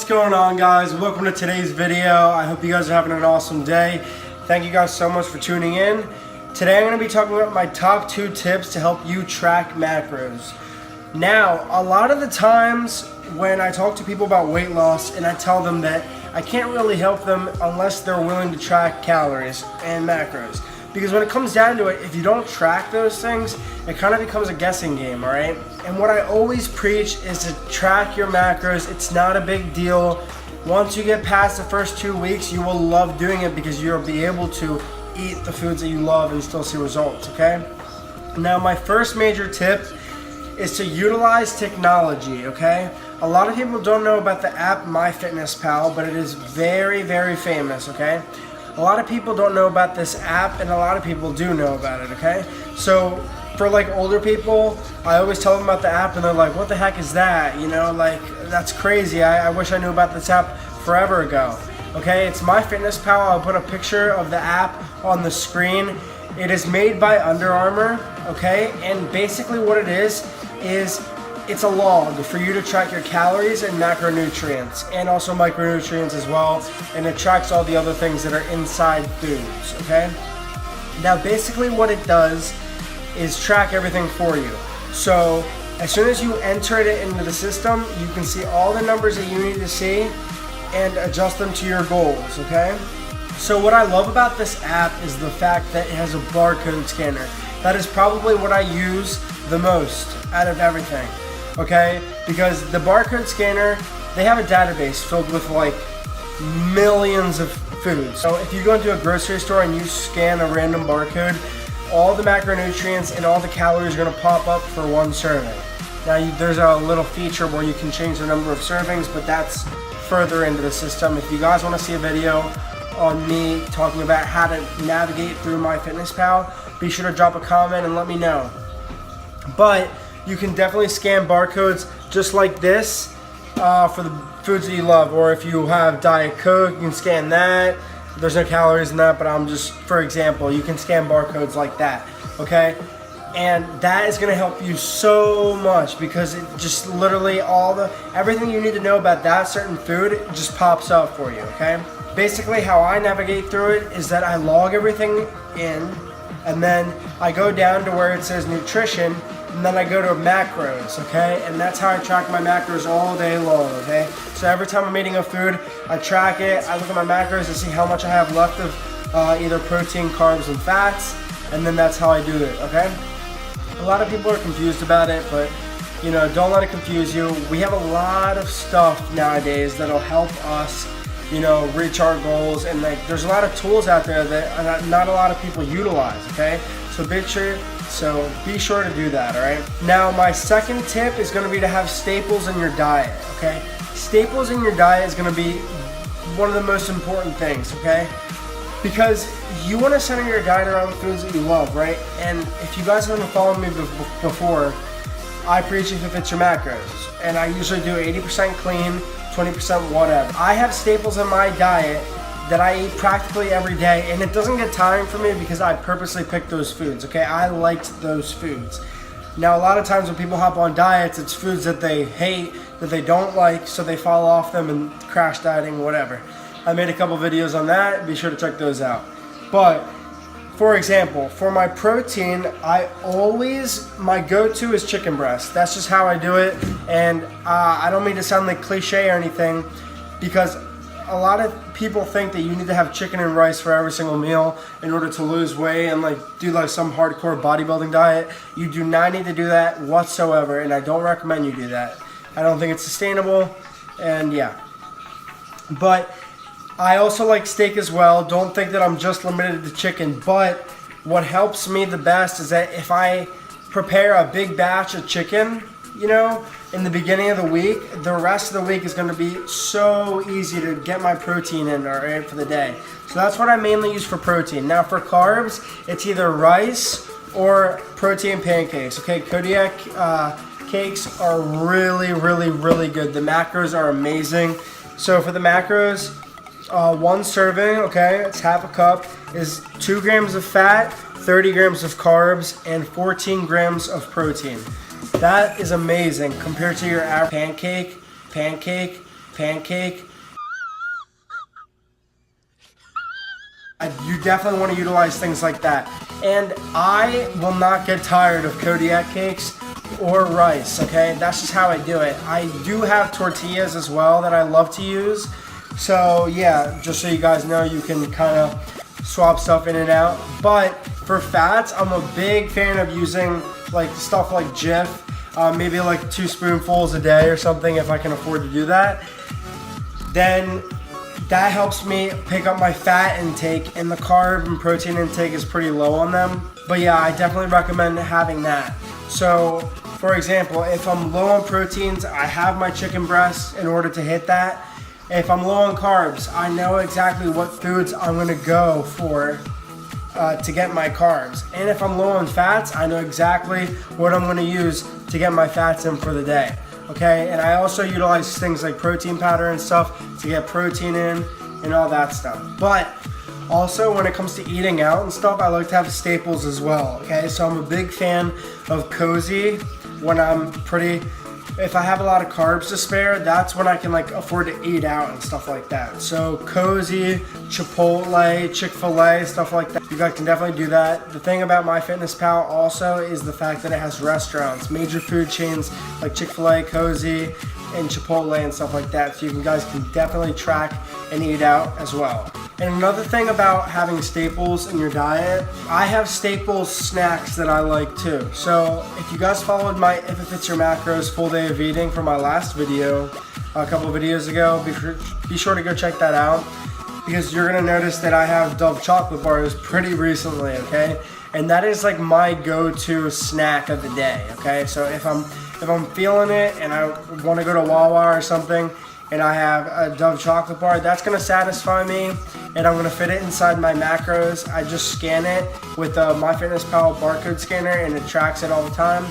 going on, guys? Welcome to today's video. I hope you guys are having an awesome day. Thank you guys so much for tuning in. Today I'm going to be talking about my top 2 tips to help you track macros. Now, a lot of the times when I talk to people about weight loss and I tell them that I can't really help them unless they're willing to track calories and macros. Because when it comes down to it, if you don't track those things, it kind of becomes a guessing game, alright? And what I always preach is to track your macros. It's not a big deal. Once you get past the first 2 weeks, you will love doing it because you'll be able to eat the foods that you love and still see results, okay? Now, my first major tip is to utilize technology, okay? A lot of people don't know about the app MyFitnessPal, but it is very, very famous, okay? A lot of people don't know about this app, and a lot of people do know about it, okay? So for like older people, I always tell them about the app and they're like, what the heck is that? You know, like, that's crazy. I wish I knew about this app forever ago. Okay, it's MyFitnessPal. I'll put a picture of the app on the screen. It is made by Under Armour, okay? And basically what it is it's a log for you to track your calories and macronutrients, and also micronutrients as well, and it tracks all the other things that are inside foods, okay? Now basically what it does is track everything for you. So as soon as you enter it into the system, you can see all the numbers that you need to see and adjust them to your goals, okay? So what I love about this app is the fact that it has a barcode scanner. That is probably what I use the most out of everything. Okay, because the barcode scanner, they have a database filled with like millions of foods. So if you go into a grocery store and you scan a random barcode, all the macronutrients and all the calories are going to pop up for one serving. Now there's a little feature where you can change the number of servings, but that's further into the system. If you guys want to see a video on me talking about how to navigate through MyFitnessPal, be sure to drop a comment and let me know. But you can definitely scan barcodes just like this for the foods that you love. Or if you have Diet Coke, you can scan that. There's no calories in that, but I'm just, for example, you can scan barcodes like that, okay? And that is gonna help you so much because it just literally everything you need to know about that certain food just pops up for you, okay? Basically how I navigate through it is that I log everything in, and then I go down to where it says nutrition, and then I go to macros, okay? And that's how I track my macros all day long, okay? So every time I'm eating a food, I track it, I look at my macros to see how much I have left of either protein, carbs, and fats, and then that's how I do it, okay? A lot of people are confused about it, but you know, don't let it confuse you. We have a lot of stuff nowadays that'll help us, you know, reach our goals, and like there's a lot of tools out there that not a lot of people utilize, okay? So be sure to do that, alright? Now my second tip is going to be to have staples in your diet, okay? Staples in your diet is going to be one of the most important things, okay? Because you want to center your diet around foods that you love, right? And if you guys haven't followed me before, I preach if it fits your macros. And I usually do 80% clean, 20% whatever. I have staples in my diet that I eat practically every day, and it doesn't get tiring for me because I purposely pick those foods, okay? I liked those foods. Now, a lot of times when people hop on diets, it's foods that they hate, that they don't like, so they fall off them and crash dieting, whatever. I made a couple videos on that. Be sure to check those out. But, for example, for my protein, my go-to is chicken breast. That's just how I do it, and I don't mean to sound like cliche or anything, because a lot of people think that you need to have chicken and rice for every single meal in order to lose weight and like do like some hardcore bodybuilding diet. You do not need to do that whatsoever, and I don't recommend you do that. I don't think it's sustainable, and yeah. But I also like steak as well. Don't think that I'm just limited to chicken, but what helps me the best is that if I prepare a big batch of chicken, you know, in the beginning of the week, the rest of the week is going to be so easy to get my protein in, alright, for the day. So that's what I mainly use for protein. Now for carbs, it's either rice or protein pancakes, okay? Kodiak cakes are really, really, really good. The macros are amazing. So for the macros, one serving, okay, it's half a cup, is 2 grams of fat, 30 grams of carbs, and 14 grams of protein. That is amazing compared to your average pancake, pancake. You definitely want to utilize things like that. And I will not get tired of Kodiak cakes or rice, okay? That's just how I do it. I do have tortillas as well that I love to use. So yeah, just so you guys know, you can kind of swap stuff in and out. But for fats, I'm a big fan of using like stuff like Jif, maybe like 2 spoonfuls a day or something if I can afford to do that. Then that helps me pick up my fat intake, and the carb and protein intake is pretty low on them. But yeah, I definitely recommend having that. So for example, if I'm low on proteins, I have my chicken breast in order to hit that. If I'm low on carbs, I know exactly what foods I'm gonna go for to get my carbs. And if I'm low on fats, I know exactly what I'm gonna use to get my fats in for the day. Okay, and I also utilize things like protein powder and stuff to get protein in and all that stuff. But also when it comes to eating out and stuff, I like to have staples as well. Okay, so I'm a big fan of Cozy when if I have a lot of carbs to spare, that's when I can like afford to eat out and stuff like that. So Cozy, Chipotle, Chick-fil-A, stuff like that. You guys can definitely do that. The thing about MyFitnessPal also is the fact that it has restaurants, major food chains like Chick-fil-A, Cozy, and Chipotle and stuff like that. So you guys can definitely track and eat out as well. And another thing about having staples in your diet, I have staples snacks that I like too. So if you guys followed my If It Fits Your Macros full day of eating from my last video, a couple of videos ago, be sure to go check that out, because you're gonna notice that I have Dove chocolate bars pretty recently, okay? And that is like my go-to snack of the day, okay? So if I'm feeling it and I wanna go to Wawa or something, and I have a Dove chocolate bar, that's gonna satisfy me, and I'm gonna fit it inside my macros. I just scan it with the MyFitnessPal barcode scanner, and it tracks it all the time.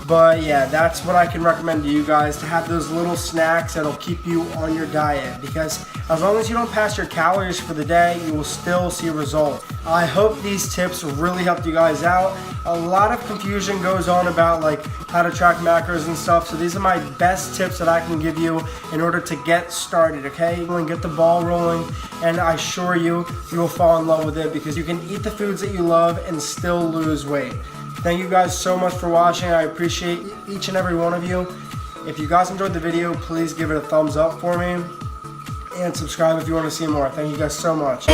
But yeah, that's what I can recommend to you guys, to have those little snacks that'll keep you on your diet, because as long as you don't pass your calories for the day, you will still see results. I hope these tips really helped you guys out. A lot of confusion goes on about like how to track macros and stuff, so these are my best tips that I can give you in order to get started, okay? And get the ball rolling, and I assure you, you will fall in love with it, because you can eat the foods that you love and still lose weight. Thank you guys so much for watching. I appreciate each and every one of you. If you guys enjoyed the video, please give it a thumbs up for me, and subscribe if you want to see more. Thank you guys so much.